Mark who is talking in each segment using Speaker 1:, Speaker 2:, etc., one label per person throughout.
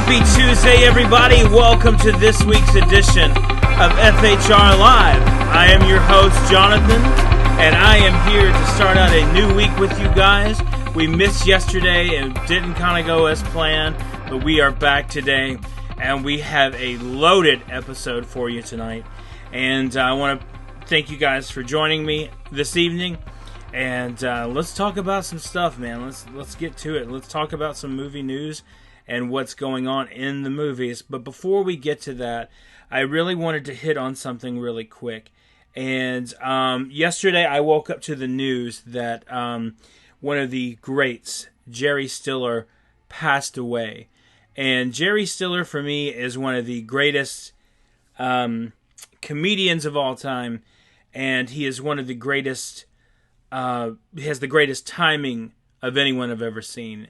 Speaker 1: Happy Tuesday, everybody. Welcome to this week's edition of FHR Live. I am your host, Jonathan, and I am here to start out a new week with you guys. We missed yesterday and didn't kind of go as planned, but we are back today, and we have a loaded episode for you tonight. And I want to thank you guys for joining me this evening. And let's talk about some stuff, man. Let's get to it. Let's talk about some movie news and what's going on in the movies. But before we get to that, I really wanted to hit on something really quick. And yesterday I woke up to the news that one of the greats, Jerry Stiller, passed away. And Jerry Stiller, for me, is one of the greatest comedians of all time. And he is one of the greatest, he has the greatest timing of anyone I've ever seen.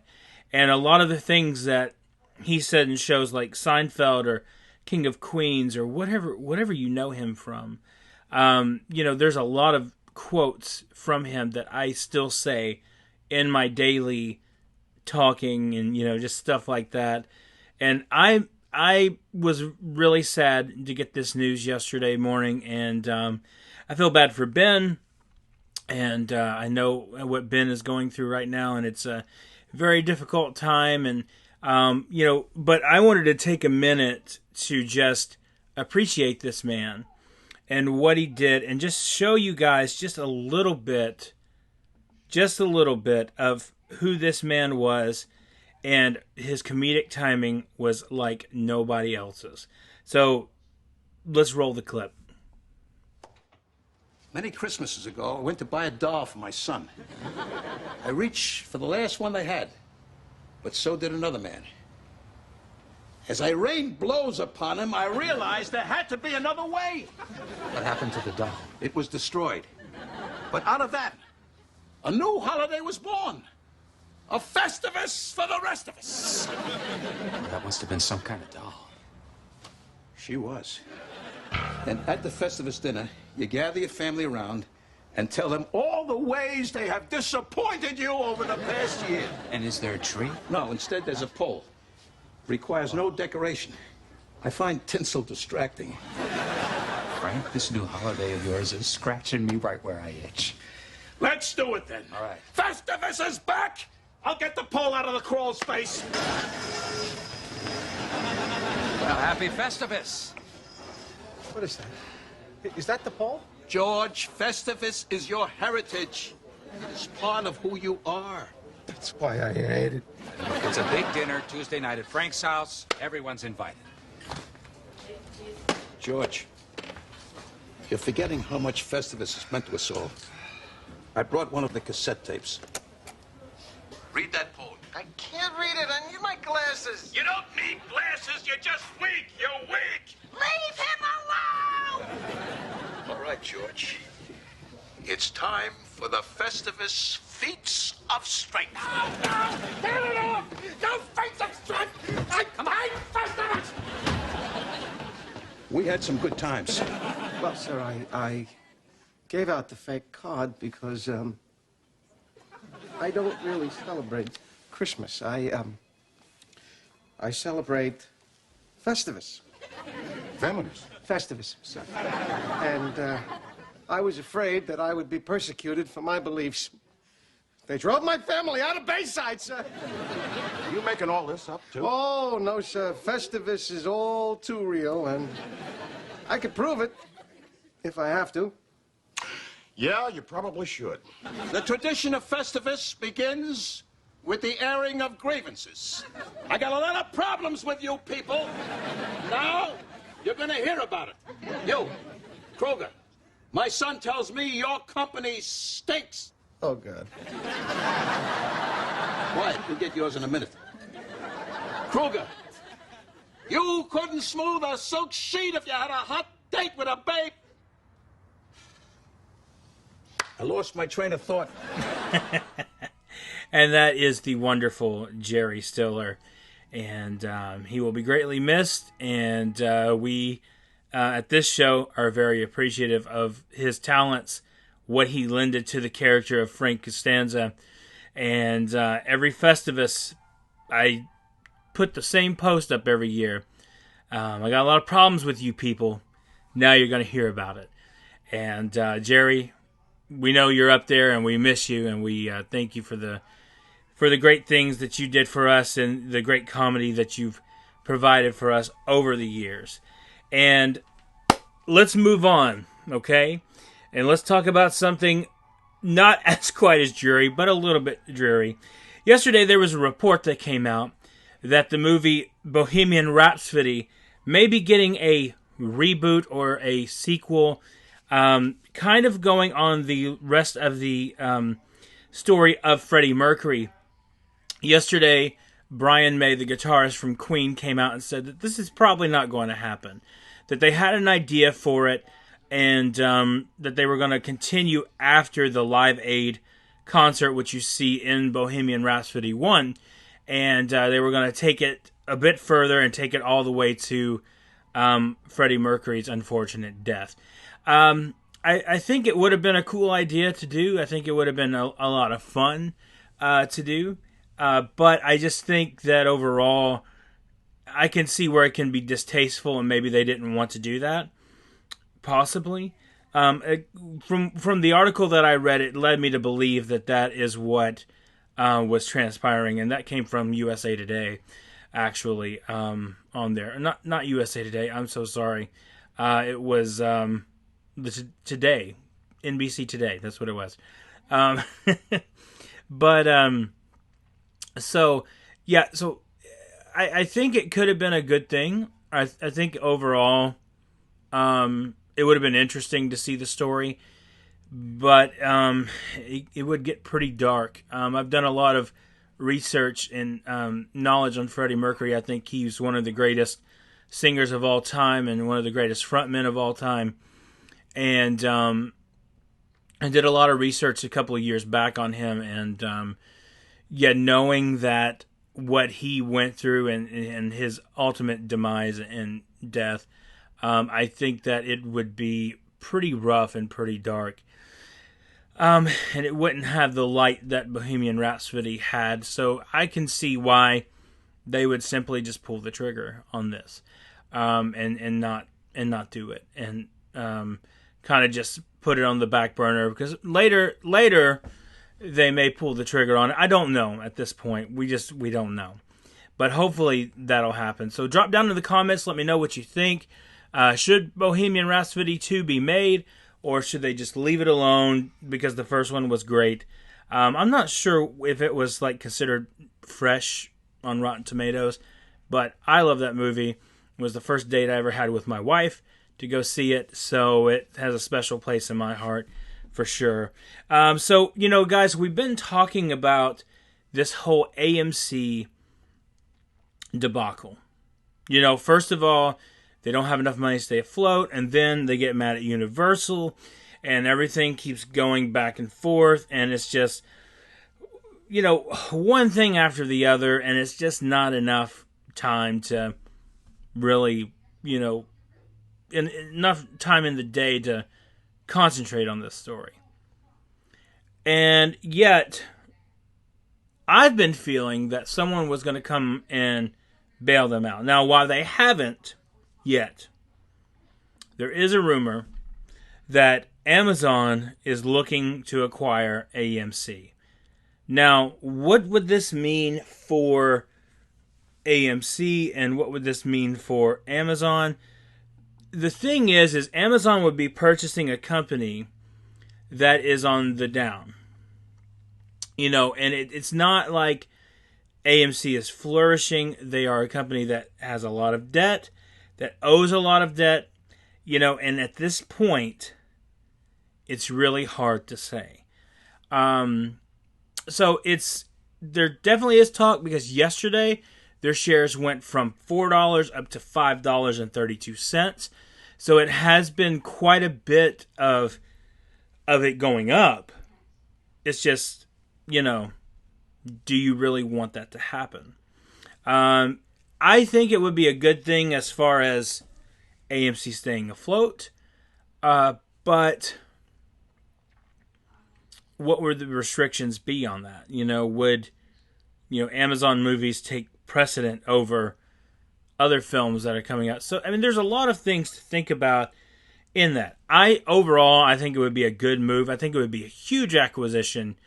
Speaker 1: And a lot of the things that he said in shows like Seinfeld or King of Queens or whatever you know him from, there's a lot of quotes from him that I still say in my daily talking and, just stuff like that. And I was really sad to get this news yesterday morning, and I feel bad for Ben, and I know what Ben is going through right now, and it's a very difficult time, and but I wanted to take a minute to just appreciate this man and what he did, and just show you guys just a little bit of who this man was, and his comedic timing was like nobody else's. So let's roll the clip.
Speaker 2: Many Christmases ago, I went to buy a doll for my son. I reached for the last one they had, but so did another man. As I rained blows upon him, I realized there had to be another way.
Speaker 3: What happened to the doll?
Speaker 2: It was destroyed. But out of that, a new holiday was born. A Festivus for the rest of us.
Speaker 3: That must have been some kind of doll.
Speaker 2: She was. And at the Festivus dinner, you gather your family around and tell them all the ways they have disappointed you over the past year.
Speaker 3: And is there a tree?
Speaker 2: No, instead there's a pole. Requires no decoration. I find tinsel distracting.
Speaker 3: Frank, this new holiday of yours is scratching me right where I itch.
Speaker 2: Let's do it then.
Speaker 3: All right.
Speaker 2: Festivus is back! I'll get the pole out of the crawl space.
Speaker 3: Well, happy Festivus.
Speaker 4: What is that? Is that the pole?
Speaker 2: George, Festivus is your heritage. It's part of who you are.
Speaker 4: That's why I hate it.
Speaker 3: Look, it's a big dinner Tuesday night at Frank's house. Everyone's invited.
Speaker 2: George, you're forgetting how much Festivus has meant to us all. I brought one of the cassette tapes. Read that poem.
Speaker 5: I can't read it. I need my glasses.
Speaker 2: You don't need glasses. You're just weak. You're weak.
Speaker 5: Leave him alone!
Speaker 2: All right, George. It's time for the Festivus Feats of Strength.
Speaker 5: Get it off! No feats of strength! I'm Festivus!
Speaker 2: We had some good times.
Speaker 4: Well, sir, I gave out the fake card because, I don't really celebrate Christmas. I celebrate Festivus. Festivus, sir. And, I was afraid that I would be persecuted for my beliefs. They drove my family out of Bayside, sir.
Speaker 6: Are you making all this up, too?
Speaker 4: Oh, no, sir. Festivus is all too real, and I could prove it if I have to.
Speaker 6: Yeah, you probably should.
Speaker 2: The tradition of Festivus begins with the airing of grievances. I got a lot of problems with you people. Now, you're gonna hear about it. You, Kroger, my son tells me your company stinks.
Speaker 4: Oh, God.
Speaker 2: Quiet, you'll get yours in a minute. Kruger, you couldn't smooth a silk sheet if you had a hot date with a babe. I lost my train of thought.
Speaker 1: And that is the wonderful Jerry Stiller. And he will be greatly missed. And we, at this show, are very appreciative of his talents, what he lended to the character of Frank Costanza. And every Festivus, I put the same post up every year. I got a lot of problems with you people. Now you're going to hear about it. And Jerry, we know you're up there, and we miss you, and we thank you for the great things that you did for us and the great comedy that you've provided for us over the years. And let's move on, okay? And let's talk about something not as quite as dreary, but a little bit dreary. Yesterday, there was a report that came out that the movie Bohemian Rhapsody may be getting a reboot or a sequel, kind of going on the rest of the story of Freddie Mercury. Yesterday, Brian May, the guitarist from Queen, came out and said that this is probably not going to happen, that they had an idea for it, and that they were going to continue after the Live Aid concert, which you see in Bohemian Rhapsody 1, and they were going to take it a bit further and take it all the way to Freddie Mercury's unfortunate death. I think it would have been a cool idea to do. I think it would have been a lot of fun to do. But I just think that overall, I can see where it can be distasteful, and maybe they didn't want to do that. Possibly. From the article that I read, it led me to believe that that is what was transpiring, and that came from USA Today, actually, on there. Not USA Today, I'm so sorry. It was Today, NBC Today, that's what it was. So I think it could have been a good thing. I think overall, it would have been interesting to see the story, but it would get pretty dark. I've done a lot of research and knowledge on Freddie Mercury. I think he's one of the greatest singers of all time and one of the greatest frontmen of all time. And I did a lot of research a couple of years back on him, and knowing that what he went through and his ultimate demise and death, I think that it would be pretty rough and pretty dark. And it wouldn't have the light that Bohemian Rhapsody had, so I can see why they would simply just pull the trigger on this, and not do it, and kind of just put it on the back burner, because later they may pull the trigger on it. I don't know at this point. We don't know. But hopefully that'll happen. So drop down in the comments. Let me know what you think. Should Bohemian Rhapsody 2 be made? Or should they just leave it alone because the first one was great? I'm not sure if it was considered fresh on Rotten Tomatoes. But I love that movie. It was the first date I ever had with my wife to go see it. So it has a special place in my heart. For sure. So, guys, we've been talking about this whole AMC debacle. First of all, they don't have enough money to stay afloat, and then they get mad at Universal, and everything keeps going back and forth, and it's just, one thing after the other, and it's just not enough time to really, enough time in the day to concentrate on this story. And yet, I've been feeling that someone was going to come and bail them out. Now, while they haven't yet, there is a rumor that Amazon is looking to acquire AMC. Now, what would this mean for AMC, and what would this mean for Amazon? The thing is Amazon would be purchasing a company that is on the down. And it's not like AMC is flourishing. They are a company that has a lot of debt, that owes a lot of debt, and at this point, it's really hard to say. So there definitely is talk, because yesterday their shares went from $4 up to $5.32. So it has been quite a bit of it going up. It's just, do you really want that to happen? I think it would be a good thing as far as AMC staying afloat. But what would the restrictions be on that? Would Amazon movies take precedent over other films that are coming out. So, I mean, there's a lot of things to think about in that. Overall, I think it would be a good move. I think it would be a huge acquisition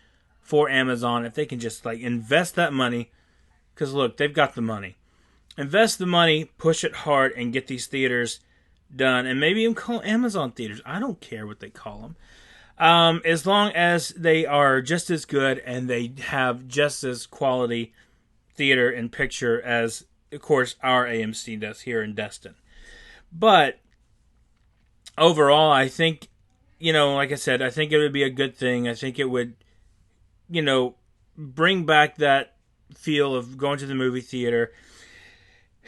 Speaker 1: for Amazon if they can just like invest that money. Because look, they've got the money. Invest the money, push it hard, and get these theaters done. And maybe even call Amazon theaters. I don't care what they call them. As long as they are just as good and they have just as quality theater and picture as, of course, our AMC does here in Destin. But overall, I think, like I said, I think it would be a good thing. I think it would, bring back that feel of going to the movie theater.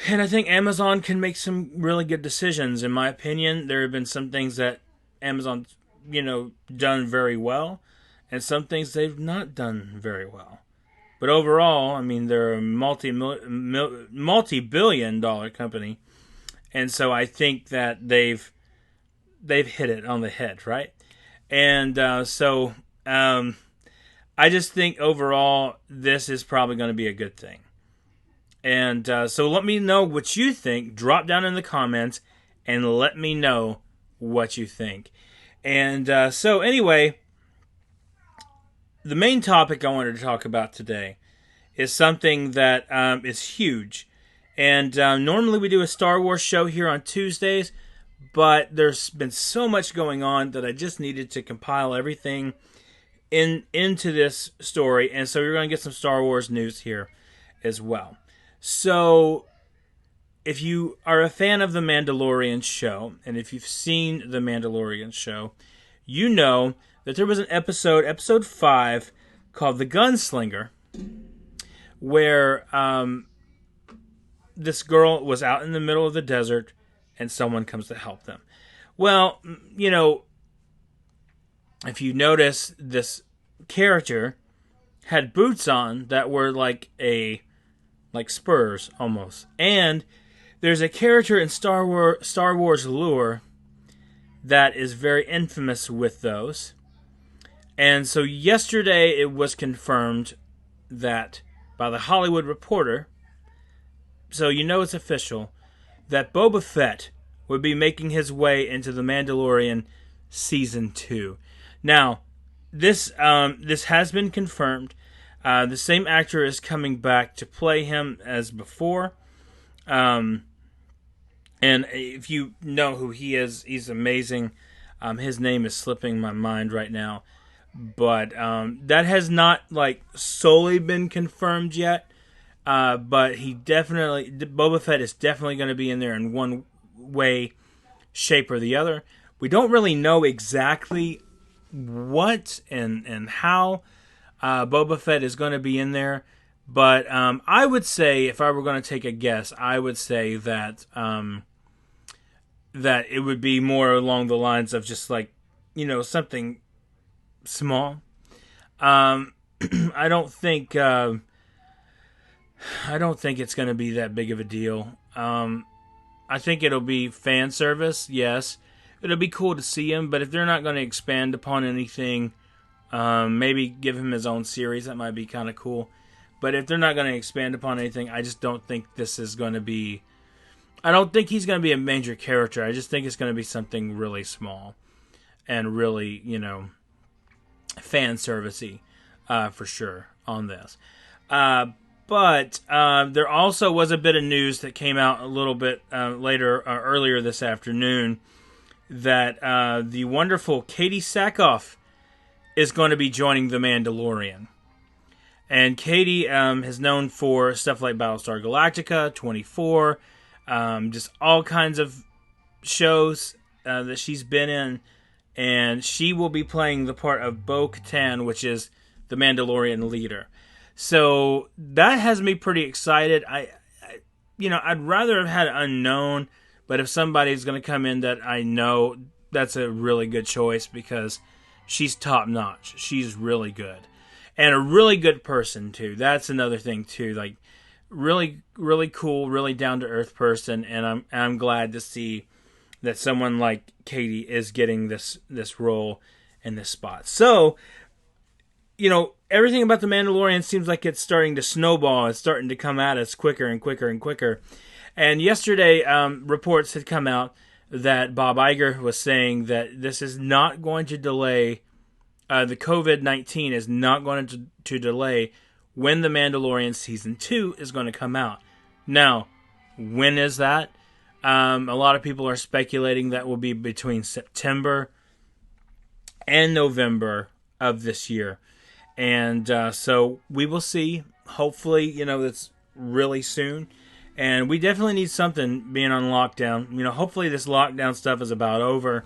Speaker 1: And I think Amazon can make some really good decisions. In my opinion, there have been some things that Amazon's, done very well, and some things they've not done very well. But overall, I mean, they're a multi-billion-dollar company, and so I think that they've hit it on the head, right? And I just think overall this is probably going to be a good thing. And so let me know what you think. Drop down in the comments and let me know what you think. And so anyway, the main topic I wanted to talk about today is something that is huge. And normally we do a Star Wars show here on Tuesdays, but there's been so much going on that I just needed to compile everything into this story. And so you're going to get some Star Wars news here as well. So if you are a fan of The Mandalorian show, and if you've seen The Mandalorian show, you know that there was an episode 5, called The Gunslinger, where this girl was out in the middle of the desert and someone comes to help them. Well, if you notice, this character had boots on that were like spurs almost. And there's a character in Star Wars lore that is very infamous with those. And so yesterday it was confirmed that by the Hollywood Reporter, so it's official, that Boba Fett would be making his way into The Mandalorian Season 2. Now, this has been confirmed. The same actor is coming back to play him as before. And if you know who he is, he's amazing. His name is slipping my mind right now. But that has not solely been confirmed yet. But Boba Fett is definitely going to be in there in one way, shape, or the other. We don't really know exactly what and how Boba Fett is going to be in there. But I would say, if I were going to take a guess, I would say that that it would be more along the lines of just something small. I don't think it's going to be that big of a deal. I think it'll be fan service, yes. It'll be cool to see him, but if they're not going to expand upon anything, maybe give him his own series. That might be kind of cool. But if they're not going to expand upon anything, I just don't think this is going to be... I don't think he's going to be a major character. I just think it's going to be something really small and really, fan servicey for sure on this. But there also was a bit of news that came out a little bit earlier this afternoon, that the wonderful Katie Sackhoff is going to be joining The Mandalorian. And Katie is known for stuff like Battlestar Galactica, 24, just all kinds of shows that she's been in. And she will be playing the part of Bo-Katan, which is the Mandalorian leader. So that has me pretty excited. I'd rather have had unknown, but if somebody's going to come in that I know, that's a really good choice because she's top notch. She's really good. And a really good person too. That's another thing too. Really, really cool, really down to earth person. And I'm glad to see that someone like Katie is getting this role in this spot. So, everything about The Mandalorian seems like it's starting to snowball. It's starting to come at us quicker and quicker and quicker. And yesterday, reports had come out that Bob Iger was saying that this is not going to delay, the COVID-19 is not going to delay when The Mandalorian Season 2 is going to come out. Now, when is that? A lot of people are speculating that will be between September and November of this year. And so we will see. Hopefully, that's really soon. And we definitely need something being on lockdown. Hopefully this lockdown stuff is about over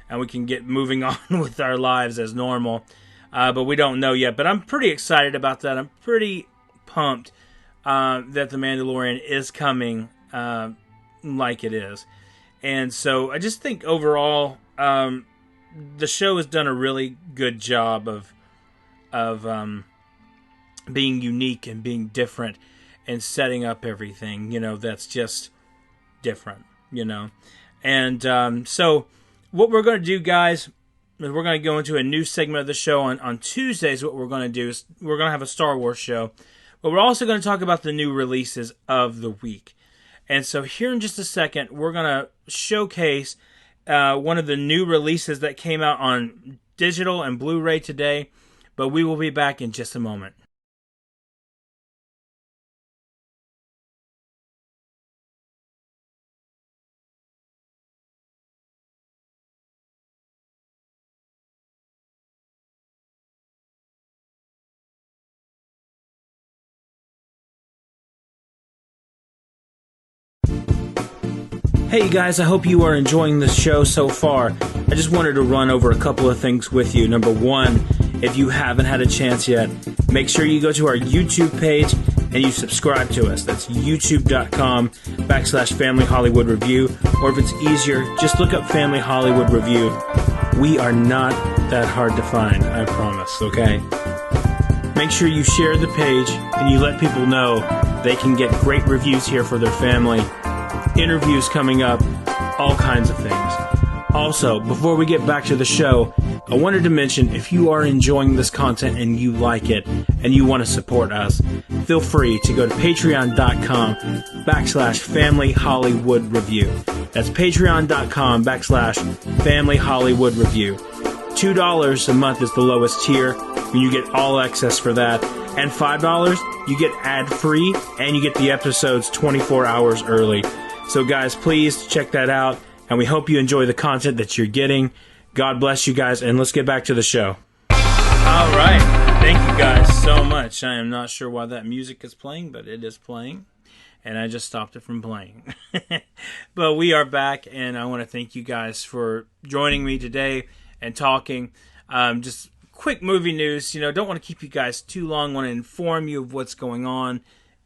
Speaker 1: and we can get moving on with our lives as normal. But we don't know yet. But I'm pretty excited about that. I'm pretty pumped that The Mandalorian is coming like it is. And so I just think overall the show has done a really good job of being unique and being different and setting up everything, that's just different, And so what we're going to do, guys, is we're going to go into a new segment of the show on Tuesdays. What we're going to do is we're going to have a Star Wars show, but we're also going to talk about the new releases of the week. And so here in just a second, we're going to showcase one of the new releases that came out on digital and Blu-ray today, but we will be back in just a moment. Hey guys, I hope you are enjoying the show so far. I just wanted to run over a couple of things with you. Number one, if you haven't had a chance yet, make sure you go to our YouTube page and you subscribe to us. That's youtube.com/Family Hollywood Review. Or if it's easier, just look up Family Hollywood Review. We are not that hard to find, I promise, okay? Make sure you share the page and you let people know they can get great reviews here for their family. Interviews coming up, all kinds of things. Also, before we get back to the show, I wanted to mention if you are enjoying this content and you like it and you want to support us, feel free to go to patreon.com/Family Hollywood Review. That's patreon.com /Family Hollywood Review. $2 a month is the lowest tier, and you get all access for that. And $5, you get ad-free, and you get the episodes 24 hours early. So guys, please check that out, and we hope you enjoy the content that you're getting. God bless you guys, and let's get back to the show. All right. Thank you guys so much. I am not sure why that music is playing, but it is playing, and I just stopped it from playing. But we are back, and I want to thank you guys for joining me today and talking. Just quick movie news. Don't want to keep you guys too long. Want to inform you of what's going on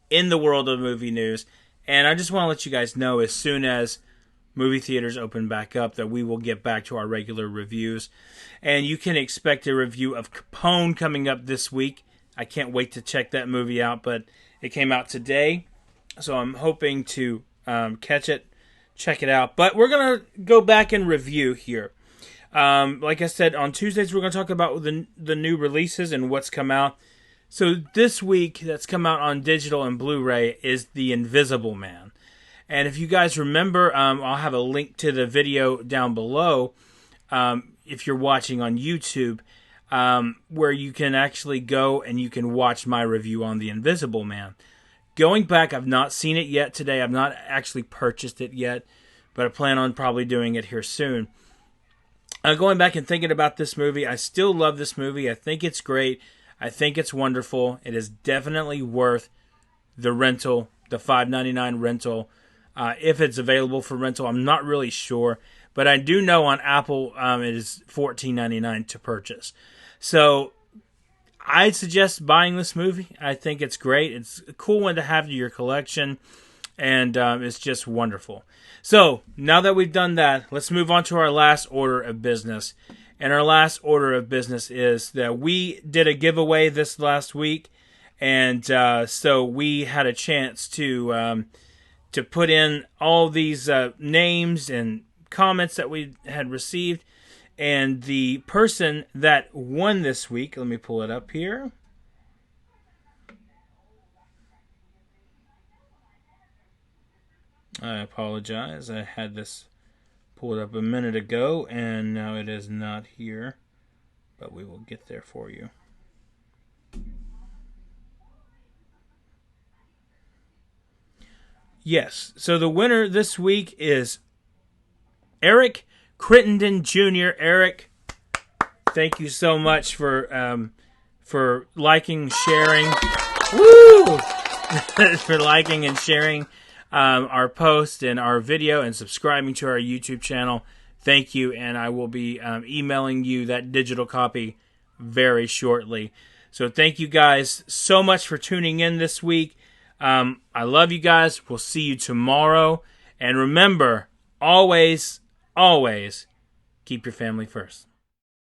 Speaker 1: in the world of movie news. And I just want to let you guys know as soon as movie theaters open back up that we will get back to our regular reviews. And you can expect a review of Capone coming up this week. I can't wait to check that movie out, but it came out today. So I'm hoping to catch it, check it out. But we're going to go back and review here. Like I said, on Tuesdays we're going to talk about the new releases and what's come out. So this week that's come out on digital and Blu-ray is The Invisible Man. And if you guys remember, I'll have a link to the video down below if you're watching on YouTube, where you can actually go and you can watch my review on The Invisible Man. Going back, I've not seen it yet today. I've not actually purchased it yet, but I plan on probably doing it here soon. Going back and thinking about this movie, I still love this movie. I think it's great. I think it's wonderful. It is definitely worth the rental, the $5.99 rental. If it's available for rental, I'm not really sure. But I do know on Apple it is $14.99 to purchase. So I suggest buying this movie. I think it's great. It's a cool one to have to your collection. And it's just wonderful. So now that we've done that, let's move on to our last order of business. And our last order of business is that we did a giveaway this last week, and so we had a chance to put in all these names and comments that we had received. And the person that won this week, let me pull it up here. I apologize. I had this pulled up a minute ago, and now it is not here. But we will get there for you. Yes, so the winner this week is Eric Crittenden Jr. Eric, thank you so much for liking, sharing. Woo! For liking and sharing our post and our video and subscribing to our YouTube channel. Thank you, and I will be emailing you that digital copy very shortly. So thank you guys so much for tuning in this week. I love you guys. We'll see you tomorrow. And remember, always, always keep your family first.